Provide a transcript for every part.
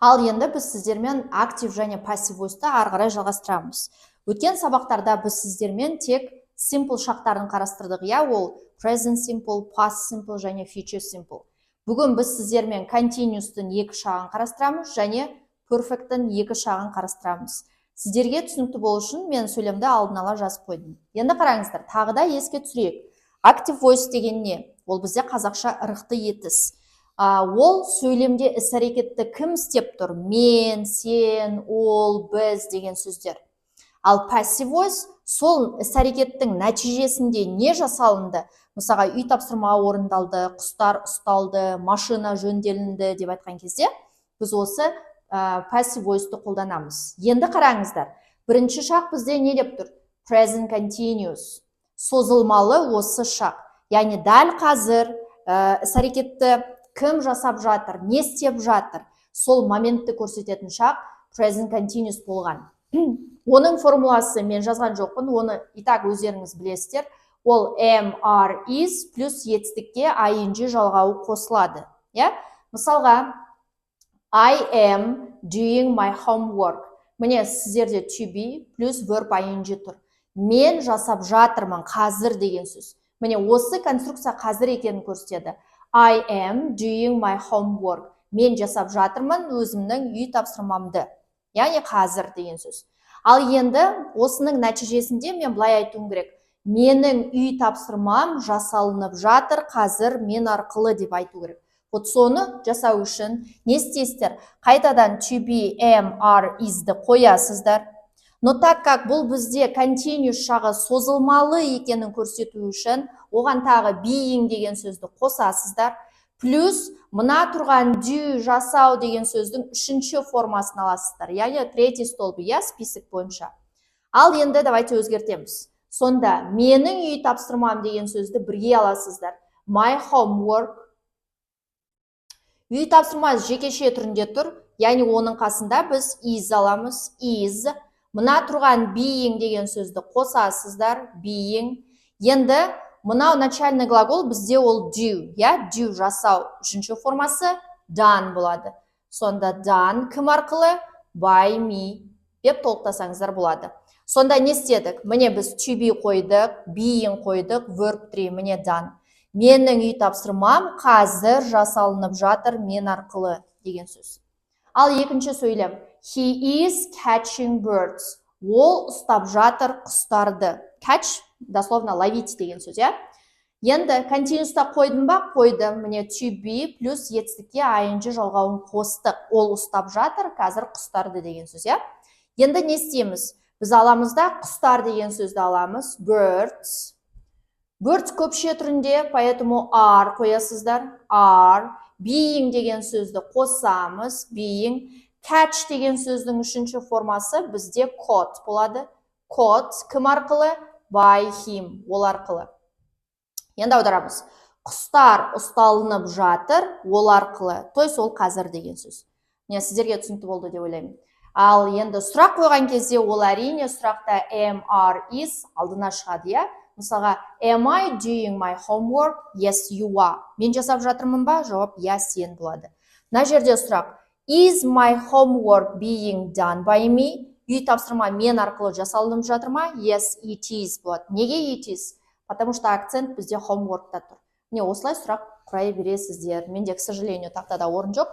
Ал енді біз сіздермен актив және пассив voice-ты ары қарай жалғастырамыз. Өткен сабақтарда біз сіздермен тек simple шақтарын қарастырдық, иә, ол present simple, past simple және future simple. Бүгін біз сіздермен continuous-тың 2 шағын қарастырамыз және perfect-тің 2 шағын қарастырамыз. Сіздерге түсінікті болу үшін мен сөйлемді алдын ала жазып қойдым. Енді қараңыздар, тағы да еске түсірейік. Active voice деген не? Ол бізде қазақша ырықты етіс. Ол сөйлемде іс-әрекетті кім істеп тұр? Мен, сен, ол, біз деген сөздер. Ал passive voice сол іс-әрекеттің нәтижесінде не жасалынды? Мысалға, үй тапсырма орындалды, құстар ұсталды, машина жөнделінді деп айтқан кезде біз осы passive voice-ты қолданамыз. Енді қараңыздар, бірінші шақ бізде не деп тұр? Present continuous. Созылмалы осы шақ. Яғни дәл қазір іс-әрекетті кім жасап жатыр, не істеп жатыр? Сол моментті көрсететін шақ present continuous болған. Оның формуласы мен жазған жоқпын, оны итак өздеріңіз білесіздер. Ол am, are, is плюс етістікке ing жалғауы қосылады. Мысалға, I am doing my homework. Міне сіздерде to be плюс verb ing тұр. Мен жасап жатырмын қазір деген сөз. Міне осы конструкция қазір екенін көрсетеді. I am doing my homework. Мен жасап жатырмын өзімнің үй тапсырмамды. Яғни қазір деген сөз. Ал енді осының нәтижесінде мен былай айтуым керек. Менің үй тапсырмам жасалынып жатыр қазір мен арқылы деп айту керек. Вот соны жасау үшін не істейсіздер? Қайтадан to be, am, are, is'ді қоясыздар. Но так как бұл бізде continuous шағы созылмалы екенін көрсету үшін, оған тағы being деген сөзді қосасыздар. Плюс мына тұрған do, жасау деген сөздің үшінші формасын аласыздар. Яғни третий столбы, список бойынша. Ал енді давайте өзгертеміз. Сонда менің үй тапсырмам деген сөзді бірге аласыздар. My homework. Үй тапсырмасы жекеше түрінде тұр. Яғни оның қасында біз is аламыз. Is. Мына тұрған being деген сөзді қосасыздар. Being. Енді мынау начальный глагол бізде ол do. Do жасау. Үшінші формасы done болады. Сонда done кім арқылы? By me деп толықтасаңыздар болады. Сонда не істедік? Міне біз to be қойдық, being қойдық, verb 3, міне done. Менің үй тапсырмам қазір жасалынып жатыр мен арқылы деген сөз. Ал екінші сөйлем. He is catching birds. Ол ұстап жатыр құстарды. Catch, дословно ловить деген сөз, Енді continuous-та қойдым ба? Қойдым. Міне to be плюс етістікке ing жалғауын қостық. Ол ұстап жатыр қазір құстарды деген сөз, Енді не істейміз? Біз аламызда құстар деген сөзді аламыз. Birds. Birds көпше түрінде, поэтому are қоясыздар. Are. Being деген сөзді қосамыз. Being. Catch деген сөздің үшінші формасы бізде caught болады. Caught кім арқылы? By him. Ол арқылы. Енді аударамыз. Құстар ұсталынып жатыр, ол арқылы. То есть ол қазір деген сөз. Сіздерге түсінікті болды деп ойлаймын. Ал енді сұрақ қойған кезде ол әрине сұрақта am, are, is алдына шығады, Мысалға, am I doing my homework? Yes, you are. Мен жасап жатырмын ба? Жауап, сен болады. Мына жерде сұрақ. Is my homework being done by me? Үй тапсырма мен арқылы жасалынып жатыр ма? Yes, it is болады. Неге it is? Потому что акцент бізде homework-та тұр. Міне осылай сұрақ құрай бересіздер. Менде, к сожалению, тақтада орын жоқ.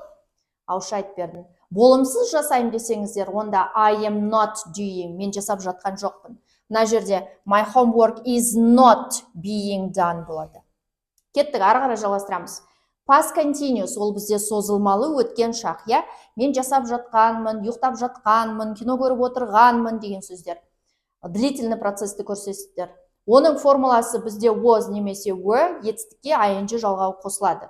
Ауызша айтып бердім. Болымсыз жасайым десеңіздер, онда I am not doing. Мен жасап жатқан жоқпын. Мына жерде my homework is not being done болады. Кеттік, ары қарай жалғастырамыз. Past continuous, ол бізде созылмалы өткен шақ, Мен жасап жатқанмын, ұйықтап жатқанмын, кино көріп отырғанмын деген сөздер. Длительный процессті көрсетесіздер. Оның формуласы бізде was немесе were, етістікке ing жалғауы қосылады.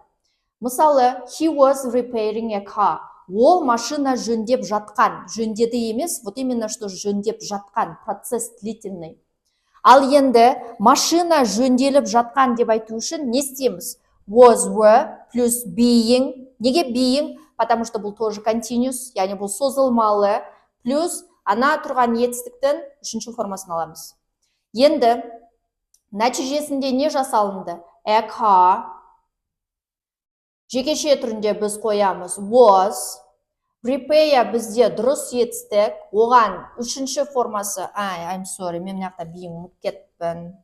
Мысалы, he was repairing a car. Ол машина жөндеп жатқан. Жөндеді емес, вот именно что жөндеп жатқан. Процесс длительный. Ал енді машина жөнделіп жатқан деп айту үшін не істейміз? Was, were плюс being. Неге being? Потому что бұл тоже continuous, яғни бұл созылмалы. Плюс ана тұрған етістіктің үшінші формасын аламыз. Енді нәтижесінде не жасалынды? A car. Жекеше түрінде біз қоямыз was. Repair бізде дұрыс етістік. Оған үшінші формасы, I'm sorry, мен мына жақта being ұмытып кетіппін.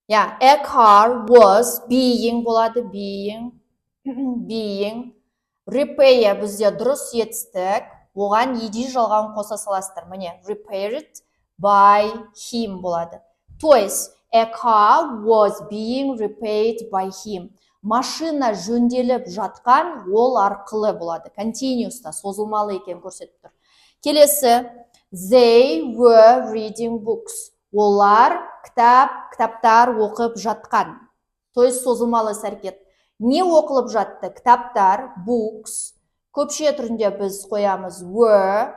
A car was being болады, being. Repair бізде дұрыс етістік. Оған ed жалғауын қоса саластыр. Міне, repaired by him болады. То есть, a car was being repaired by him. Машина жөнделіп жатқан ол арқылы болады. Continuous'та созылмалы екен көрсетіп тұр. Келесі, they were reading books. Олар кітаптар оқып жатқан. То есть, созылмалы әрекет. Не оқылып жатты? Кітаптар, books. Көпше түрінде біз қоямыз were.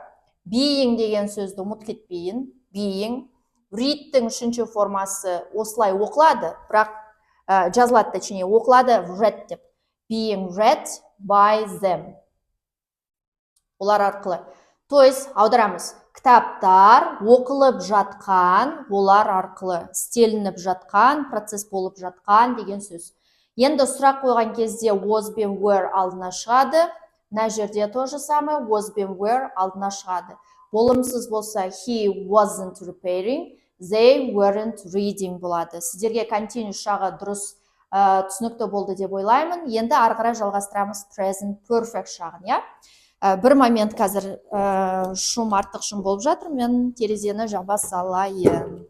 Being деген сөзді ұмыт кетпейін. Being. Read'тің үшінші формасы осылай оқылады, бірақ жазылады, точнее, оқылады read деп. Being read by them. Олар арқылы. То есть, аударамыз. Кітаптар оқылып жатқан, олар арқылы. Істелініп жатқан, процесс болып жатқан деген сөз. Енді сұрақ қойған кезде was been were алдына шығады. Мына жерде тоже самое, was been were алдына шығады. Болымсыз болса he wasn't repairing, they weren't reading болады. Сіздерге continuous жағы дұрыс түсінікті болды деп ойлаймын. Енді ары қарай жалғастырамыз present perfect жағын, бір момент қазір артық шум болып жатыр, мен терезені жаба салайын.